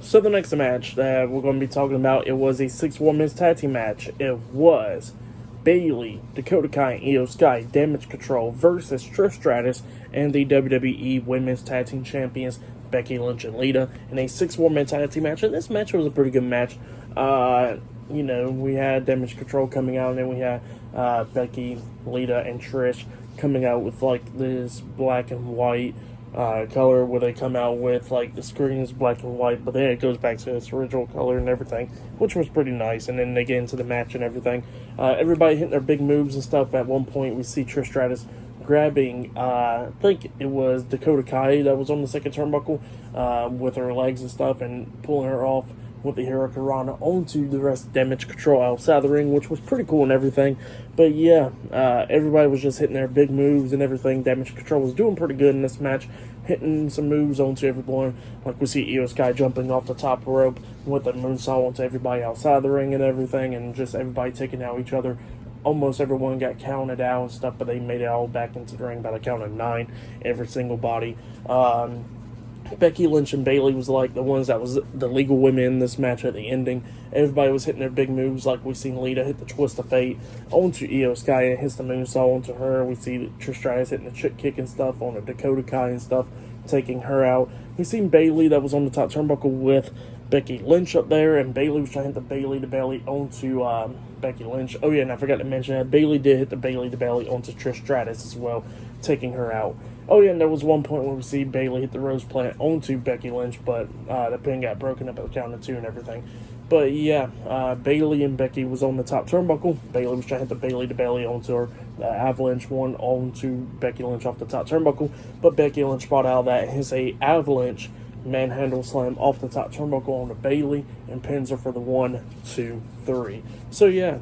So the next match that we're going to be talking about, it was a 6-women's tag team match. It was Bayley, Dakota Kai, and Io Sky, Damage Control versus Trish Stratus and the WWE Women's Tag Team Champions, Becky Lynch and Lita, in a 6-woman tag team match. And this match was a pretty good match. We had Damage Control coming out, and then we had Becky, Lita, and Trish coming out with like this black and white color, where they come out with like the screen is black and white, but then it goes back to its original color and everything, which was pretty nice. And then they get into the match and everything. Everybody hitting their big moves and stuff. At one point, we see Trish Stratus grabbing, I think it was Dakota Kai that was on the second turnbuckle with her legs and stuff, and pulling her off with the Hurricanrana onto the rest of Damage Control outside the ring, which was pretty cool and everything. But yeah, everybody was just hitting their big moves and everything. Damage Control was doing pretty good in this match, hitting some moves onto everyone. Like we see Io Sky jumping off the top rope with a moonsault onto everybody outside the ring and everything, and just everybody taking out each other. Almost everyone got counted out and stuff, but they made it all back into the ring by the count of 9, every single body. Becky Lynch and Bayley was like the ones that was the legal women in this match at the ending. Everybody was hitting their big moves, like we seen Lita hit the Twist of Fate onto Io Sky and hits the moonsault onto her. We see Trish Stratus hitting the chick kick and stuff on the Dakota Kai and stuff, taking her out. We seen Bayley that was on the top turnbuckle with Becky Lynch up there, and Bayley was trying to hit the Bayley to belly onto Becky Lynch. Oh yeah, and I forgot to mention that Bayley did hit the Bayley to belly onto Trish Stratus as well, taking her out. Oh yeah, and there was one point where we see Bayley hit the Rose Plant onto Becky Lynch, but the pin got broken up at the count of 2 and everything. But yeah, Bayley and Becky was on the top turnbuckle. Bayley was trying to hit the Bayley to belly onto her. The Avalanche one onto Becky Lynch off the top turnbuckle, but Becky Lynch brought out that his Avalanche manhandle slam off the top turnbuckle onto Bayley and pins her for the 1, 2, 3. So yeah,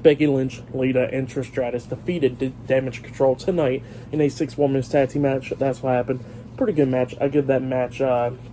Becky Lynch, Lita, and Trish Stratus defeated Damage Control tonight in a 6-women's tag team match. That's what happened. Pretty good match. I give that match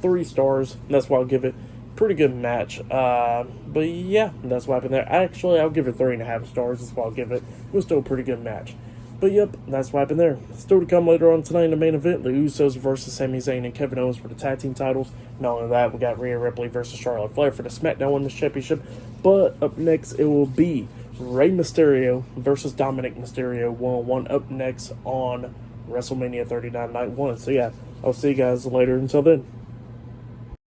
3 stars. That's why I'll give it. Pretty good match. But yeah, that's what happened there. Actually, I'll give it 3.5 stars. That's why I'll give it. It was still a pretty good match. But yep, that's what happened there. Still to come later on tonight in the main event, the Usos versus Sami Zayn and Kevin Owens for the tag team titles. Not only that, we got Rhea Ripley versus Charlotte Flair for the SmackDown Women's Championship. But up next, it will be Rey Mysterio versus Dominic Mysterio 1-on-1 up next on WrestleMania 39 Night 1. So yeah, I'll see you guys later. Until then.